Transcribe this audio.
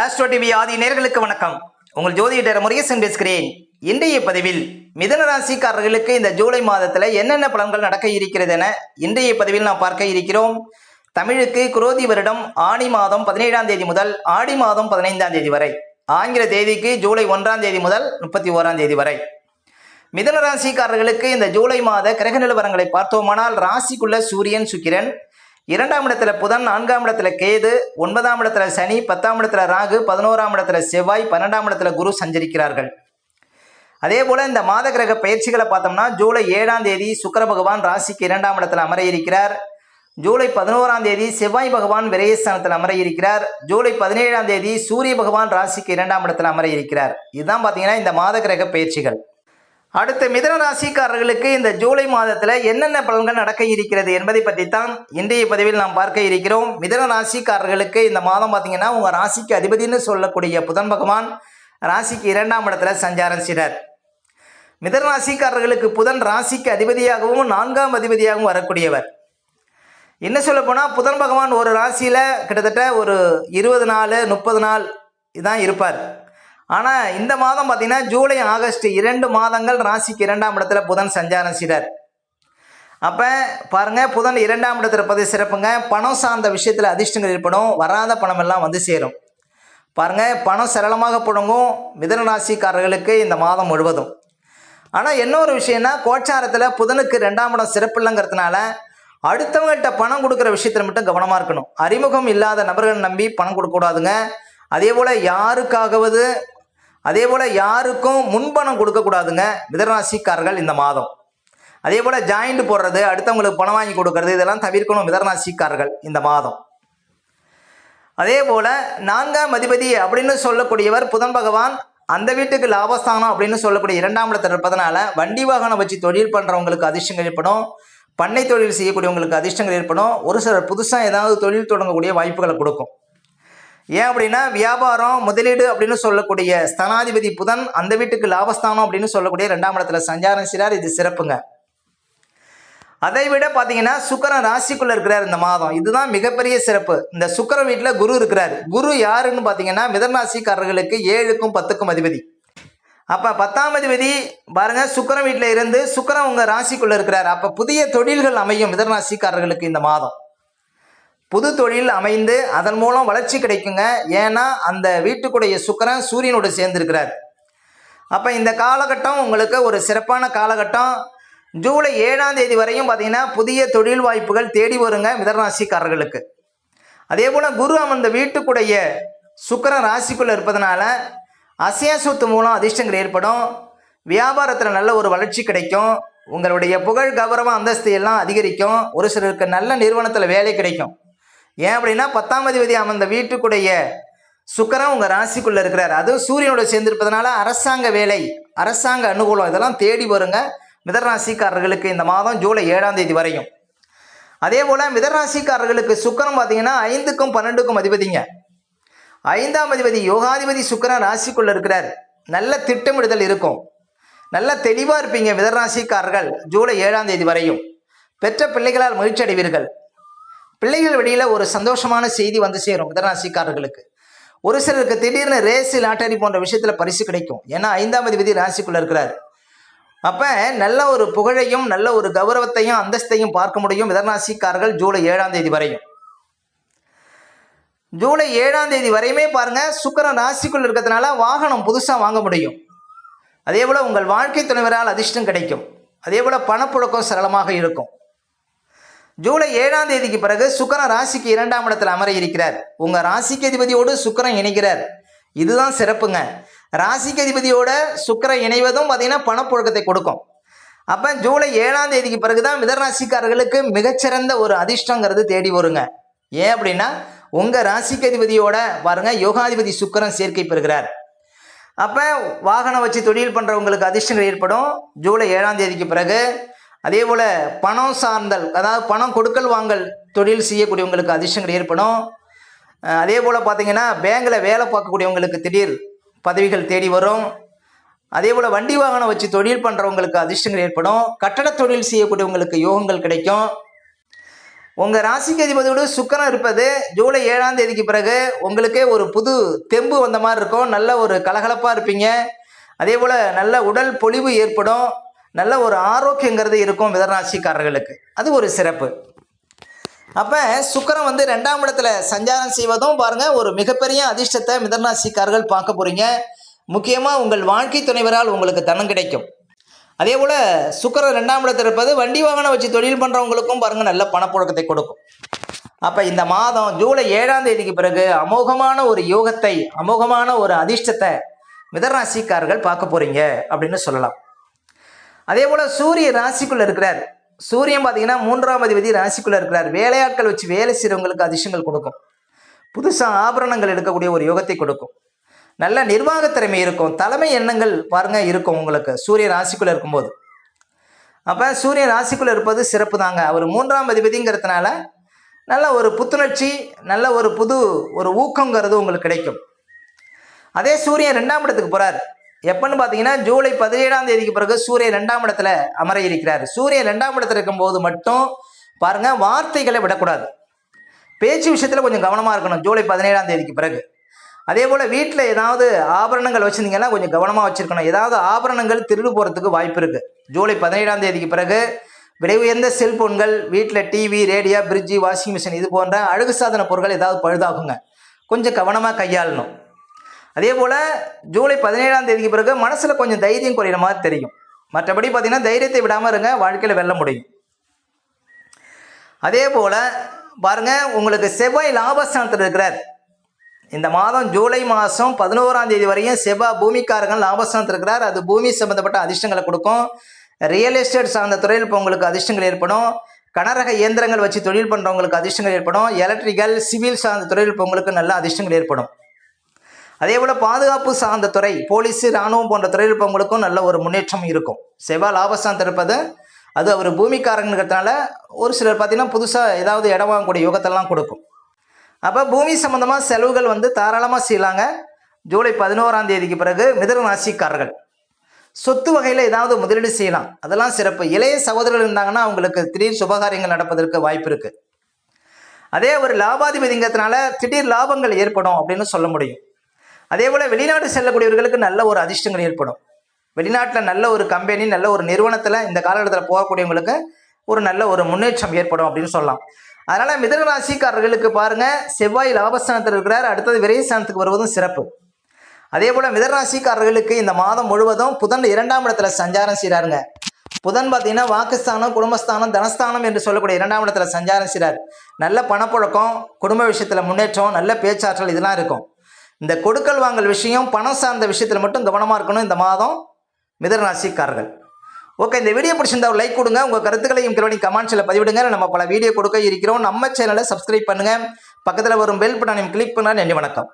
Astro TV ஆதி நேர்களுக்கு வணக்கம். உங்கள் ஜோதிடர் முருகேசன் பேசுகிறேன். இன்றைய பதிவில் மிதுன ராசிக்காரர்களுக்கு இந்த ஜூலை மாதத்தில் என்னென்ன பலன்கள் நடக்க இருக்கிறது என இன்றைய பதிவில் நாம் பார்க்க இருக்கிறோம். தமிழுக்கு குரோதி வருடம் ஆடி மாதம் 17ஆம் தேதி முதல் ஆடி மாதம் 15ஆம் தேதி வரை, ஆங்கில தேதிக்கு ஜூலை 1ஆம் தேதி முதல் 31ஆம் தேதி வரை மிதுன ராசிக்காரர்களுக்கு இந்த ஜூலை மாத கிரக நிலவரங்களை பார்த்தோமானால், ராசிக்குள்ள சூரியன் சுக்கிரன், 2ஆம் இடத்துல புதன், 4ஆம் இடத்துல கேது, 9ஆம் இடத்துல சனி, 10ஆம் இடத்துல ராகு, 11ஆம் இடத்துல செவ்வாய், 12ஆம் இடத்துல குரு சஞ்சரிக்கிறார்கள். அதே போல இந்த மாத கிரக பயிற்சிகளை பார்த்தோம்னா, ஜூலை 7ஆம் தேதி சுக்கிர பகவான் ராசிக்கு 2ஆம் இடத்துல அமர இருக்கிறார். ஜூலை 11ஆம் தேதி செவ்வாய் பகவான் விரயஸ்தானத்தில் அமர இருக்கிறார். ஜூலை 17ஆம் தேதி சூரிய பகவான் ராசிக்கு 2ஆம் இடத்துல அமர இருக்கிறார். இதுதான் பார்த்தீங்கன்னா இந்த மாத கிரக பயிற்சிகள். அடுத்த மிதுன ராசிக்காரர்களுக்கு இந்த ஜூலை மாதத்தில் என்னென்ன பலன்கள் நடக்க இருக்கிறது என்பதை பற்றி தான் இன்றைய பதிவில் நாம் பார்க்க இருக்கிறோம். மிதுன ராசிக்காரர்களுக்கு இந்த மாதம் பார்த்தீங்கன்னா உங்கள் ராசிக்கு அதிபதினு சொல்லக்கூடிய புதன் பகவான் ராசிக்கு 2ஆம் இடத்துல சஞ்சாரம் செய்கிறார். மிதுன ராசிக்காரர்களுக்கு புதன் ராசிக்கு அதிபதியாகவும் 4ஆம் அதிபதியாகவும் வரக்கூடியவர். என்ன சொல்ல போனால் புதன் பகவான் ஒரு ராசியில் கிட்டத்தட்ட ஒரு 20 நாள் 30 நாள் இதான் இருப்பார். ஆனால் இந்த மாதம் பார்த்தீங்கன்னா ஜூலை ஆகஸ்ட் 2 மாதங்கள் ராசிக்கு 2ஆம் இடத்துல புதன் சஞ்சாரம் செய்கிறார். அப்போ பாருங்கள், புதன் 2ஆம் இடத்துல இருப்பது சிறப்புங்க. பணம் சார்ந்த விஷயத்தில் அதிர்ஷ்டங்கள் ஏற்படும், வராத பணம் எல்லாம் வந்து சேரும். பாருங்கள், பணம் சரளமாக புழங்கும் மிதுன ராசிக்காரர்களுக்கு இந்த மாதம் முழுவதும். ஆனால் இன்னொரு விஷயம்னா, கோச்சாரத்தில் புதனுக்கு 2ஆம் இடம் சிறப்பு இல்லைங்கிறதுனால அடுத்தவங்கள்ட்ட பணம் கொடுக்குற விஷயத்தில் மட்டும் கவனமாக இருக்கணும். அறிமுகம் இல்லாத நபர்கள் நம்பி பணம் கொடுக்கக்கூடாதுங்க. அதே போல் யாருக்கும் முன்பணம் கொடுக்கக்கூடாதுங்க மிதுனராசிக்காரர்கள் இந்த மாதம். அதே போல் ஜாயிண்ட் போடுறது, அடுத்தவங்களுக்கு பணம் வாங்கி கொடுக்கறது, இதெல்லாம் தவிர்க்கணும் மிதுனராசிக்காரர்கள் இந்த மாதம். அதே போல் 4ஆம் அதிபதி அப்படின்னு சொல்லக்கூடியவர் புதன் பகவான் அந்த வீட்டுக்கு லாபஸ்தானம் அப்படின்னு சொல்லக்கூடிய 2ஆம் இடத்துல இருப்பதனால வண்டி வாகனம் வச்சு தொழில் பண்ணுறவங்களுக்கு அதிர்ஷ்டங்கள் ஏற்படும், பண்ணை தொழில் செய்யக்கூடியவங்களுக்கு அதிர்ஷ்டங்கள் ஏற்படும். ஒரு சிலர் புதுசாக ஏதாவது தொழில் தொடங்கக்கூடிய வாய்ப்புகளை கொடுக்கும். ஏன் அப்படின்னா, வியாபாரம் முதலீடு அப்படின்னு சொல்லக்கூடிய ஸ்தானாதிபதி புதன் அந்த வீட்டுக்கு லாபஸ்தானம் அப்படின்னு சொல்லக்கூடிய 2ஆம் இடத்துல சஞ்சாரம் செய்கிறார். இது சிறப்புங்க. அதை விட பார்த்தீங்கன்னா சுக்கிரன் ராசிக்குள்ள இருக்கிறார் இந்த மாதம். இதுதான் மிகப்பெரிய சிறப்பு. இந்த சுக்கிரன் வீட்டில் குரு இருக்கிறார். குரு யாருன்னு பார்த்தீங்கன்னா மிதுன ராசிக்காரர்களுக்கு 7க்கும் 10க்கும் அதிபதி. அப்போ 10ஆம் அதிபதி பாருங்க சுக்கிரன் வீட்டில் இருந்து சுக்கிரன் உங்கள் ராசிக்குள்ள இருக்கிறார். அப்போ புதிய தொழில்கள் அமையும் மிதுன ராசிக்காரர்களுக்கு இந்த மாதம். புது தொழில் அமைந்து அதன் மூலம் வளர்ச்சி கிடைக்குங்க. ஏன்னா அந்த வீட்டுக்குடைய சுக்கிரன் சூரியனோடு சேர்ந்திருக்கிறார். அப்போ இந்த காலகட்டம் உங்களுக்கு ஒரு சிறப்பான காலகட்டம். ஜூலை 7ஆம் தேதி வரையும் பார்த்தீங்கன்னா புதிய தொழில் வாய்ப்புகள் தேடி வருங்க மிதுன ராசிக்காரர்களுக்கு. அதே போல் குரு அந்த வீட்டுக்குடைய சுக்கிரன் ராசிக்குள்ளே இருப்பதனால அசையா சொத்து மூலம் அதிர்ஷ்டங்கள் ஏற்படும். வியாபாரத்தில் நல்ல ஒரு வளர்ச்சி கிடைக்கும். உங்களுடைய புகழ் கௌரவம் அந்தஸ்து எல்லாம் அதிகரிக்கும். ஒரு சிலருக்கு நல்ல நிறுவனத்தில் வேலை கிடைக்கும். ஏன் அப்படின்னா 10ஆம் அதிபதி அந்த வீட்டுக்குடைய சுக்கிரன் உங்கள் ராசிக்குள்ளே இருக்கிறார். அதுவும் சூரியனோட சேர்ந்திருப்பதனால அரசாங்க வேலை, அரசாங்க அனுகூலம் இதெல்லாம் தேடி வருங்க மிதுன ராசிக்காரர்களுக்கு இந்த மாதம் ஜூலை 7ஆம் தேதி வரையும். அதே போல் மிதுன ராசிக்காரர்களுக்கு சுக்கிரன் பார்த்தீங்கன்னா 5க்கும் 12க்கும் அதிபதிங்க. 5ஆம் அதிபதி யோகாதிபதி சுக்கிரன் ராசிக்குள்ளே இருக்கிறார். நல்ல திட்டமிடுதல் இருக்கும், நல்ல தெளிவாக இருப்பீங்க மிதுன ராசிக்காரர்கள் ஜூலை 7ஆம் தேதி வரையும். பெற்ற பிள்ளைகளால் மகிழ்ச்சி அடைவீர்கள். பிள்ளைகள் வழியில் ஒரு சந்தோஷமான செய்தி வந்து சேரும் மிதுன ராசிக்காரர்களுக்கு. ஒரு சிலருக்கு திடீர்னு ரேஸு லாட்டரி போன்ற விஷயத்தில் பரிசு கிடைக்கும். ஏன்னா 5ஆம் அதிபதி ராசிக்குள்ளே இருக்கிறார். அப்போ நல்ல ஒரு புகழையும் நல்ல ஒரு கௌரவத்தையும் அந்தஸ்தையும் பார்க்க முடியும் மிதுன ராசிக்காரர்கள் ஜூலை 7ஆம் தேதி வரையும். ஜூலை 7ஆம் தேதி வரையுமே பாருங்கள், சுக்கிரன் ராசிக்குள்ளே இருக்கிறதுனால வாகனம் புதுசாக வாங்க முடியும். அதே போல் உங்கள் வாழ்க்கை துணைவரால் அதிர்ஷ்டம் கிடைக்கும். அதே போல் பணப்புழக்கம் சரளமாக இருக்கும். ஜூலை 7ஆம் தேதிக்கு பிறகு சுக்கிரன் ராசிக்கு 2ஆம் இடத்துல அமர இருக்கிறார். உங்கள் ராசிக்கு அதிபதியோடு சுக்கிரன் இணைகிறார். இதுதான் சிறப்புங்க. ராசிக்கு அதிபதியோட சுக்கிரன் இணைவதும் பார்த்தீங்கன்னா பணப்புழக்கத்தை கொடுக்கும். அப்போ ஜூலை 7ஆம் தேதிக்கு பிறகு தான் மிதுன ராசிக்காரர்களுக்கு மிகச்சிறந்த ஒரு அதிர்ஷ்டங்கிறது தேடி வருங்க. ஏன் அப்படின்னா உங்கள் ராசிக்கு அதிபதியோட பாருங்க யோகாதிபதி சுக்கிரன் சேர்க்கை பெறுகிறார். அப்போ வாகனம் வச்சு தொழில் பண்ணுறவங்களுக்கு அதிர்ஷ்டங்கள் ஏற்படும் ஜூலை 7ஆம் தேதிக்கு பிறகு. அதே போல் பணம் சார்ந்தல், அதாவது பணம் கொடுக்கல் வாங்கல் தொழில் செய்யக்கூடியவங்களுக்கு அதிர்ஷ்டங்கள் ஏற்படும். அதே போல் பார்த்திங்கன்னா பேங்கில் வேலை பார்க்கக்கூடியவங்களுக்கு திடீர் பதவிகள் தேடி வரும். அதே போல் வண்டி வாகனம் வச்சு தொழில் பண்ணுறவங்களுக்கு அதிர்ஷ்டங்கள் ஏற்படும். கட்டட தொழில் செய்யக்கூடியவங்களுக்கு யோகங்கள் கிடைக்கும். உங்கள் ராசிக்கு அதிபதியோடு சுக்கிரன் இருப்பது ஜூலை 7ஆம் தேதிக்கு பிறகு உங்களுக்கே ஒரு புது தெம்பு வந்த மாதிரி இருக்கும். நல்ல ஒரு கலகலப்பாக இருப்பீங்க. அதே போல் நல்ல உடல் பொலிவு ஏற்படும். நல்ல ஒரு ஆரோக்கியங்கிறது இருக்கும் மிதனராசிக்காரர்களுக்கு. அது ஒரு சிறப்பு. அப்போ சுக்கிரன் வந்து 2ஆம் இடத்துல சஞ்சாரம் செய்வதும் பாருங்கள் ஒரு மிகப்பெரிய அதிர்ஷ்டத்தை மிதனராசிக்காரர்கள் பார்க்க போகிறீங்க. முக்கியமாக உங்கள் வாழ்க்கை துணைவரால் உங்களுக்கு தனம் கிடைக்கும். அதே போல் சுக்கிரன் 2ஆம் இடத்தில் இருப்பது வண்டி வாகனம் வச்சு தொழில் பண்ணுறவங்களுக்கும் பாருங்கள் நல்ல பணப்புழக்கத்தை கொடுக்கும். அப்போ இந்த மாதம் ஜூலை 7ஆம் தேதிக்கு பிறகு அமோகமான ஒரு யோகத்தை, அமோகமான ஒரு அதிர்ஷ்டத்தை மிதனராசிக்காரர்கள் பார்க்க போகிறீங்க அப்படின்னு சொல்லலாம். அதே போல் சூரியன் ராசிக்குள்ளே இருக்கிறார். சூரியன் பார்த்தீங்கன்னா 3ஆம் அதிபதி ராசிக்குள்ளே இருக்கிறார். வேலையாட்கள் வச்சு வேலை செய்கிறவங்களுக்கு அதிர்ஷ்டங்கள் கொடுக்கும். புதுசாக ஆபரணங்கள் எடுக்கக்கூடிய ஒரு யோகத்தை கொடுக்கும். நல்ல நிர்வாகத்திறமை இருக்கும். தலைமை எண்ணங்கள் பாருங்கள் இருக்கும் உங்களுக்கு சூரியன் ராசிக்குள்ளே இருக்கும்போது. அப்போ சூரியன் ராசிக்குள்ளே இருப்பது சிறப்பு தாங்க. அவர் 3ஆம் அதிபதிங்கிறதுனால நல்ல ஒரு புத்துணர்ச்சி, நல்ல ஒரு புது ஒரு ஊக்கங்கிறது உங்களுக்கு கிடைக்கும். அதே சூரியன் 2ஆம் இடத்துக்கு போகிறார். எப்பன்னு பார்த்தீங்கன்னா ஜூலை 17ஆம் தேதிக்கு பிறகு சூரியன் 2ஆம் இடத்துல அமர இருக்கிறார். சூரியன் 2ஆம் இடத்துல இருக்கும்போது மட்டும் பாருங்கள் வார்த்தைகளை விடக்கூடாது. பேச்சு விஷயத்தில் கொஞ்சம் கவனமாக இருக்கணும் ஜூலை 17ஆம் தேதிக்கு பிறகு. அதே போல் வீட்டில் ஏதாவது ஆபரணங்கள் வச்சுருந்தீங்கன்னா கொஞ்சம் கவனமாக வச்சுருக்கணும். ஏதாவது ஆபரணங்கள் திருடு போகிறதுக்கு வாய்ப்பு இருக்குது. ஜூலை 17ஆம் தேதிக்கு பிறகு விலை உயர்ந்த செல்ஃபோன்கள், வீட்டில் TV, radio, fridge, washing machine இது போன்ற அழகு சாதன பொருட்கள் ஏதாவது பழுதாகுங்க. கொஞ்சம் கவனமாக கையாளணும். அதே போல் ஜூலை 17ஆம் தேதிக்கு பிறகு மனசில் கொஞ்சம் தைரியம் குறையிற மாதிரி தெரியும். மற்றபடி பார்த்திங்கன்னா தைரியத்தை விடாமல் இருங்க, வாழ்க்கையில் வெல்ல முடியும். அதே போல் பாருங்கள் உங்களுக்கு செவ்வாய் லாபஸ்தானத்தில் இருக்கிறார். இந்த மாதம் ஜூலை மாதம் 11ஆம் தேதி வரையும் செவ்வாய் பூமிக்காரர்கள் லாபஸ்தானத்தில் இருக்கிறார். அது பூமி சம்மந்தப்பட்ட அதிர்ஷ்டங்களை கொடுக்கும். ரியல் எஸ்டேட் சார்ந்த துறையில் இப்போ உங்களுக்கு அதிர்ஷ்டங்கள் ஏற்படும். கனரக இயந்திரங்கள் வச்சு தொழில் பண்ணுறவங்களுக்கு அதிர்ஷ்டங்கள் ஏற்படும். எலக்ட்ரிக்கல், சிவில் சார்ந்த துறையில் இப்போ உங்களுக்கு நல்ல அதிர்ஷ்டங்கள் ஏற்படும். அதே போல் பாதுகாப்பு சார்ந்த துறை, போலீஸு, இராணுவம் போன்ற துறையில் இப்போ உங்களுக்கும் நல்ல ஒரு முன்னேற்றம் இருக்கும். செவ்வாய் லாபஸ்தானத்தில் இருப்பது அது அவர் பூமிக்காரங்கிறதுனால ஒரு சிலர் பார்த்திங்கன்னா புதுசாக ஏதாவது இடம் வாங்கக்கூடிய யோகத்தெல்லாம் கொடுக்கும். அப்போ பூமி சம்மந்தமாக செலவுகள் வந்து தாராளமாக செய்யலாங்க. ஜூலை 11ஆம் தேதிக்கு பிறகு மிதுன ராசிக்காரர்கள் சொத்து வகையில் ஏதாவது முதலீடு செய்யலாம். அதெல்லாம் சிறப்பு. இளைய சகோதரர்கள் இருந்தாங்கன்னா அவங்களுக்கு திடீர் சுபகாரியங்கள் நடப்பதற்கு வாய்ப்பு இருக்குது. அதே ஒரு லாபாதிபதிங்கிறதுனால திடீர் லாபங்கள் ஏற்படும் அப்படின்னு சொல்ல முடியும். அதே போல் வெளிநாடு செல்லக்கூடியவர்களுக்கு நல்ல ஒரு அதிர்ஷ்டங்கள் ஏற்படும். வெளிநாட்டில் நல்ல ஒரு கம்பெனி, நல்ல ஒரு நிறுவனத்தில் இந்த காலகட்டத்தில் போகக்கூடியவங்களுக்கு ஒரு நல்ல ஒரு முன்னேற்றம் ஏற்படும் அப்படின்னு சொல்லலாம். அதனால் மிதுன ராசிக்காரர்களுக்கு பாருங்கள் செவ்வாய் லாபஸ்தானத்தில் இருக்கிறார். அடுத்தது விரயஸ்தானத்துக்கு வருவதும் சிறப்பு. அதே போல் மிதுன ராசிக்காரர்களுக்கு இந்த மாதம் முழுவதும் புதன் 2ஆம் இடத்துல சஞ்சாரம் செய்கிறாருங்க. புதன் பார்த்தீங்கன்னா வாக்குஸ்தானம், குடும்பஸ்தானம், தனஸ்தானம் என்று சொல்லக்கூடிய 2ஆம் இடத்துல சஞ்சாரம் செய்கிறார். நல்ல பணப்புழக்கம், குடும்ப விஷயத்தில் முன்னேற்றம், நல்ல பேச்சாற்றல் இதெல்லாம் இருக்கும். இந்த கொடுக்கல் வாங்கல் விஷயம், பணம் சார்ந்த விஷயத்தில் மட்டும் கவனமாக இருக்கணும் இந்த மாதம் மிதுன ராசிக்காரர்கள். ஓகே, இந்த வீடியோ பிடிச்சிருந்தா ஒரு லைக் கொடுங்க. உங்கள் கருத்துக்களையும் கீழே கமெண்ட்ஸில் பதிவிடுங்க. நம்ம பல வீடியோ கொடுக்க இருக்கிறோம். நம்ம சேனலை சப்ஸ்கிரைப் பண்ணுங்கள். பக்கத்தில் வரும் பெல் பட்டனையும் கிளிக் பண்ணால். நன்றி, வணக்கம்.